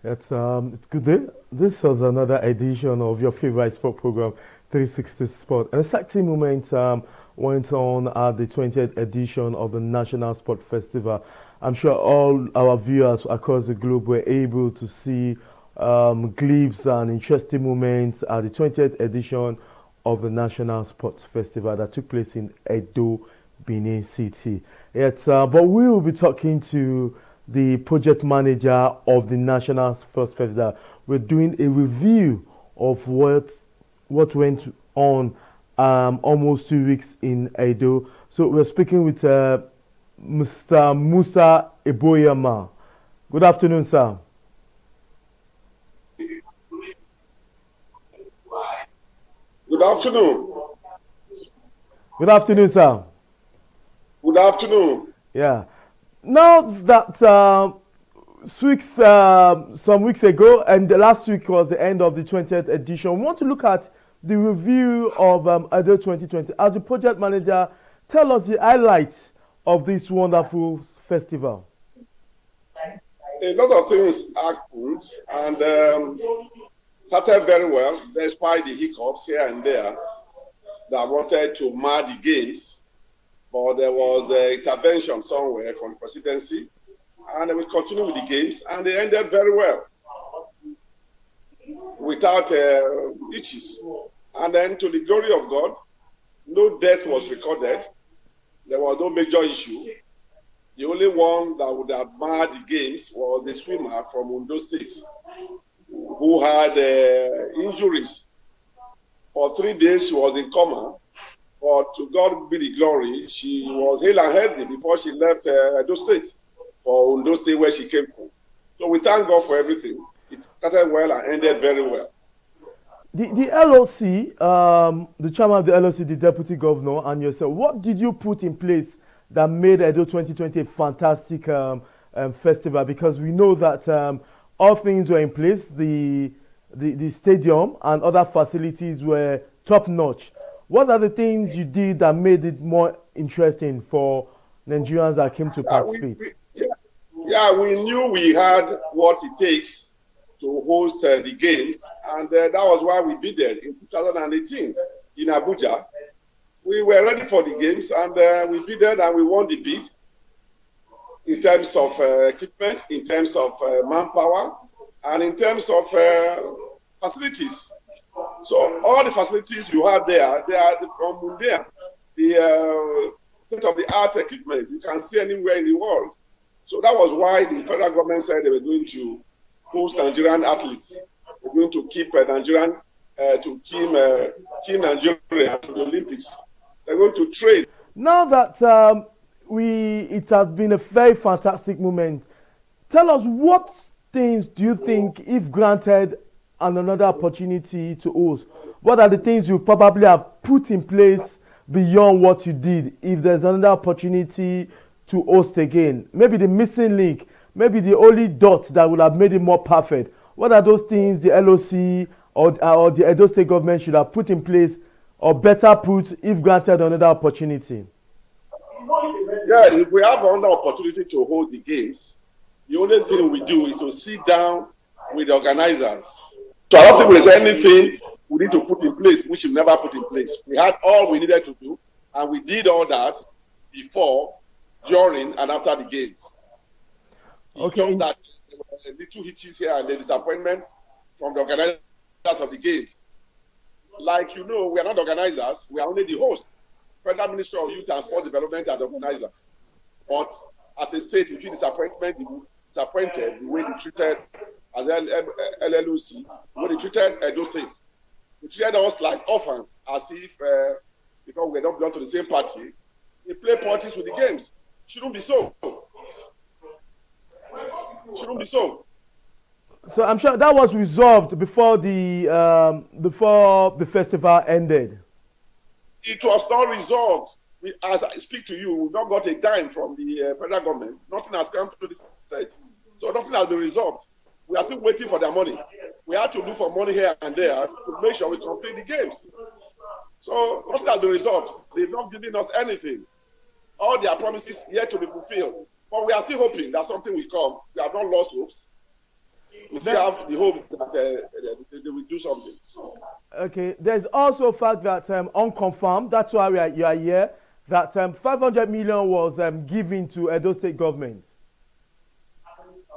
It's good day. This was another edition of your favorite sport program, 360 Sport. An exciting moment went on at the 20th edition of the National Sport Festival. I'm sure all our viewers across the globe were able to see glimpses and interesting moments at the 20th edition of the National Sports Festival that took place in Edo, Benin City. But we will be talking to the project manager of the National Sports Festival. We're doing a review of what went on almost 2 weeks in Edo. So we're speaking with Mr. Musa Eboyama. Good afternoon, sir. Good afternoon. Good afternoon, sir. Good afternoon. Yeah. Now that some weeks ago, and the last week was the end of the 20th edition, we want to look at the review of Edo 2020. As a project manager, tell us the highlights of this wonderful festival. A lot of things happened and started very well, despite the hiccups here and there that wanted to mar the games. But there was an intervention somewhere from the presidency, and we continued with the games, and they ended very well without hitches. And then, to the glory of God, no death was recorded. There was no major issue. The only one that would have marred the games was the swimmer from Ondo State, who had injuries. For 3 days, she was in coma. But to God be the glory, she was hale and healthy before she left Edo State, or Ondo State, where she came from. So we thank God for everything. It started well and ended very well. The LOC, the chairman of the LOC, the deputy governor, and yourself, what did you put in place that made Edo 2020 a fantastic festival? Because we know that all things were in place. The stadium and other facilities were top notch. What are the things you did that made it more interesting for Nigerians that came to participate? We knew we had what it takes to host the games, and that was why we bid it in 2018 in Abuja. We were ready for the games, and we bid it and we won the bid in terms of equipment, in terms of manpower, and in terms of facilities. So all the facilities you have there, they are from there. The state-of-the-art equipment you can see anywhere in the world. So that was why the federal government said they were going to host Nigerian athletes. They're going to keep Nigerian to team Nigeria to the Olympics. They're going to train. Now that it has been a very fantastic moment, tell us what things do you think, if granted and another opportunity to host, what are the things you probably have put in place beyond what you did if there's another opportunity to host again? Maybe the missing link, maybe the only dot that would have made it more perfect. What are those things the LOC or the Edo State government should have put in place, or better put, if granted another opportunity? Yeah, if we have another opportunity to host the games, the only thing we do is to sit down with the organizers. So I don't think there's anything we need to put in place which we never put in place. We had all we needed to do, and we did all that before, during, and after the games. Okay. Just that there were little hitches here and the disappointments from the organizers of the games. Like, we are not organizers, we are only the hosts. Federal Ministry of Youth and Sport Development are the organizers. But as a state, we feel disappointed the way they treated, as LLOC, the way they treated Edo State. They treated us like orphans, as if, because we don't belong to the same party, they play politics with the games. Shouldn't be so. Shouldn't be so. So I'm sure that was resolved before the festival ended. It was not resolved. As I speak to you, we've not got a dime from the federal government. Nothing has come to this state. So nothing has been resolved. We are still waiting for their money. We have to look for money here and there to make sure we complete the games. So nothing has been resolved. They've not given us anything. All their promises yet to be fulfilled. But we are still hoping that something will come. We have not lost hopes. we still have the hope that they will do something. Okay, there's also a fact that unconfirmed, that's why you are here, that 500 million was given to Edo State government.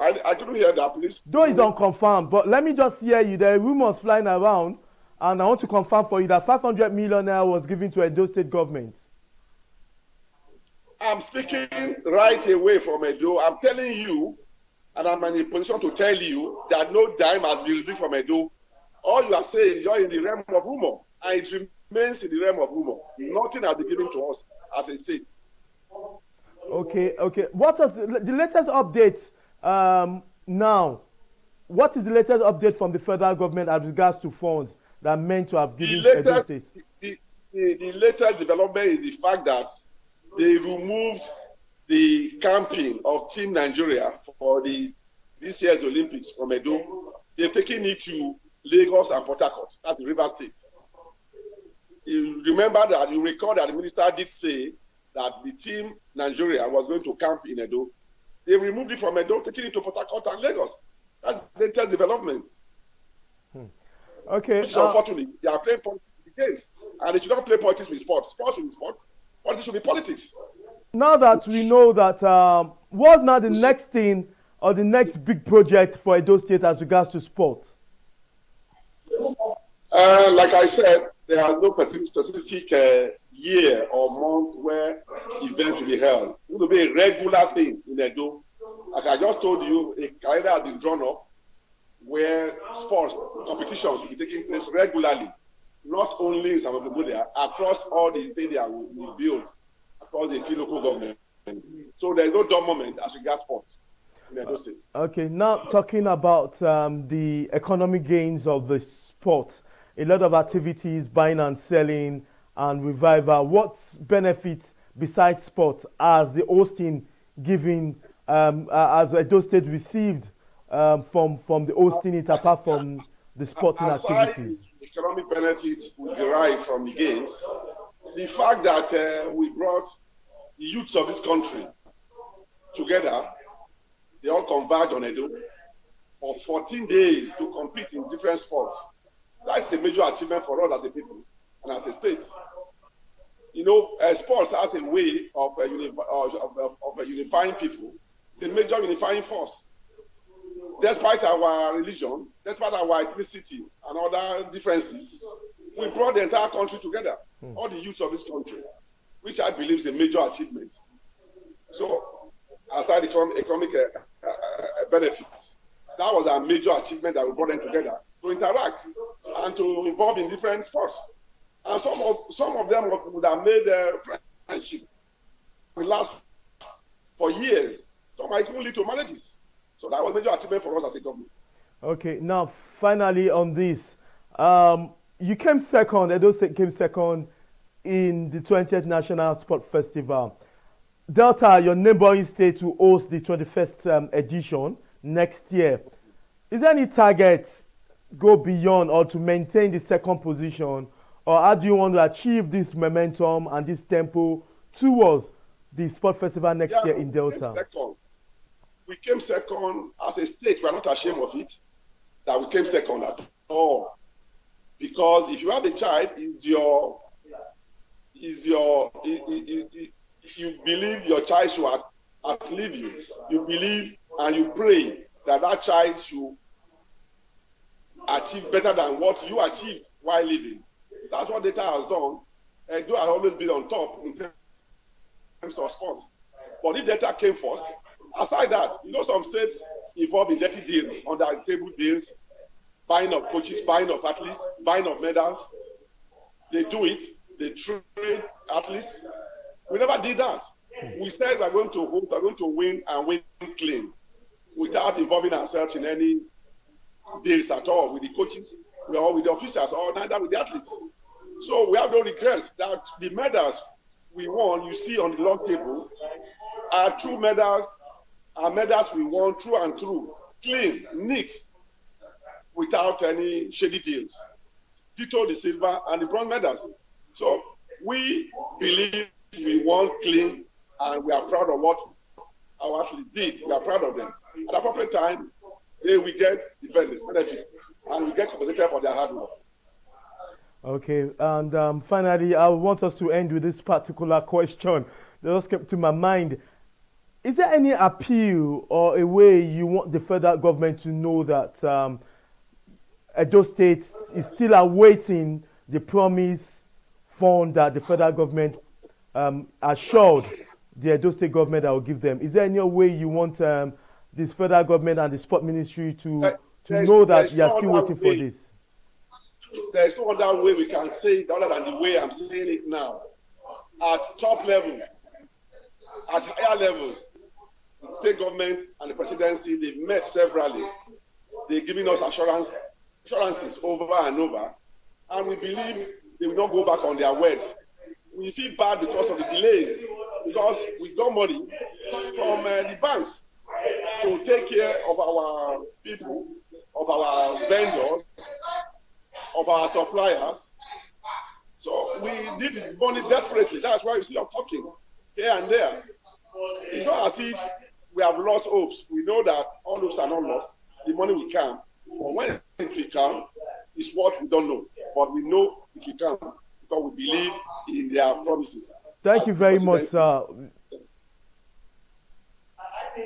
I couldn't hear that, please. Though it's unconfirmed, but let me just hear you. There are rumors flying around, and I want to confirm for you that 500 million naira was given to Edo State government. I'm speaking right away from Edo. I'm telling you, and I'm in a position to tell you that no dime has been received from Edo. All you are saying, you're in the realm of rumor, and it remains in the realm of rumor. Nothing has been given to us as a state. Okay. What is the latest update now? What is the latest update from the federal government as regards to funds that are meant to have given to Edo State? The latest development is the fact that they removed the camping of Team Nigeria for this year's Olympics from Edo. They've taken it to Lagos and Port Harcourt. That's the River State. You recall that the minister did say that the Team Nigeria was going to camp in Edo. They removed it from Edo, taking it to Port Harcourt and Lagos. That's the latest development. Okay. Which is unfortunate. They are playing politics in the games. And they should not play politics with sports. Sports should be sports. Politics should be politics. Now that we know that, what's now the next thing or the next big project for Edo State as regards to sports? Like I said, there are no specific year or month where events will be held. It will be a regular thing in Edo. Like I just told you, a calendar has been drawn up where sports competitions will be taking place regularly, not only in Samabulia, across all the stadiums we built across the 18 local government. So there is no dull moment as regards sports in Edo State. Okay, now talking about the economic gains of the sport, a lot of activities, buying and selling and revival. What benefits besides sports as the hosting giving, as Edo State received from the hosting it apart from the sporting activities? The economic benefits we derive from the games, the fact that we brought the youths of this country together, they all converge on Edo for 14 days to compete in different sports. That's a major achievement for us as a people and as a state. You know, sports has a way of unifying people. It's a major unifying force. Despite our religion, despite our ethnicity and other differences, we brought the entire country together, all the youths of this country, which I believe is a major achievement. So, aside the economic benefits, that was a major achievement that we brought them together to interact and to involve in different sports. And some of them would have made friendship will last for years. Some might even lead to marriages. So that was a major achievement for us as a government. Okay, now finally on this, you came second, Edo State came second in the 20th National Sport Festival. Delta, your neighboring state, will host the 21st edition next year. Is there any target go beyond or to maintain the second position, or how do you want to achieve this momentum and this tempo towards the sport festival next year in Delta? We came second as a state. We are not ashamed of it that we came second at all, because if you have a child, you believe your child should outlive you. You believe and you pray that child should achieve better than what you achieved while living. That's what data has done. Edo has always been on top in terms of sports. But if data came first, aside that, you know, some states involved in dirty deals, under-table deals, buying of coaches, buying of athletes, buying of medals. They do it. They trade athletes. We never did that. We said we're going to win and win clean without involving ourselves in any deals at all with the coaches, or with the officials, or neither with the athletes. So we have no regrets that the medals we won, you see on the log table, are true medals, are medals we won true and true, clean, neat, without any shady deals. Ditto the silver and the bronze medals. So we believe we won clean, and we are proud of what our athletes did. We are proud of them. At the appropriate time, they will get the benefits and will get compensated for their hard work. Okay, and finally, I want us to end with this particular question that just came to my mind. Is there any appeal or a way you want the federal government to know that Edo State is still awaiting the promised fund that the federal government assured the Edo State government that will give them? Is there any way you want this federal government and the sport ministry to know that you are still waiting for this? There is no other way we can say it other than the way I'm saying it now. At top level, at higher levels, the state government and the presidency, they've met severally. They're giving us assurances over and over, and we believe they will not go back on their words. We feel bad because of the delays, because we got money from the banks to take care of our people, of our vendors, of our suppliers. So we need money desperately. That's why you see us talking here and there. It's not as if we have lost hopes. We know that all hopes are not lost. The money will come. But when it will come, is what we don't know. But we know it will come because we believe in their promises. Thank you very much, sir.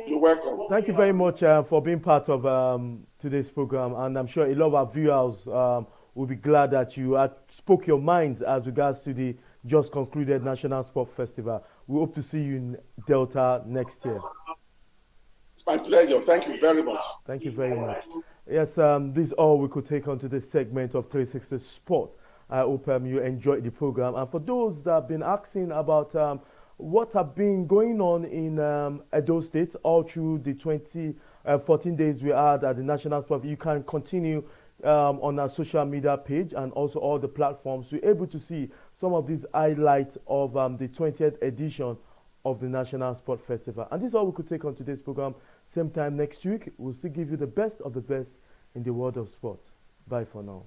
You're welcome. Thank you very much for being part of today's program. And I'm sure a lot of our viewers will be glad that you spoke your minds as regards to the just concluded National Sport Festival. We hope to see you in Delta next year. It's my pleasure. Thank you very much. Thank you very much. Yes, this is all we could take on to this segment of 360 Sport. I hope you enjoyed the program. And for those that have been asking about what have been going on in Edo State all through the 14 days we had at the National Sport, you can continue on our social media page and also all the platforms. You're able to see some of these highlights of the 20th edition of the National Sport Festival. And this is all we could take on today's program. Same time next week, we'll still give you the best of the best in the world of sports. Bye for now.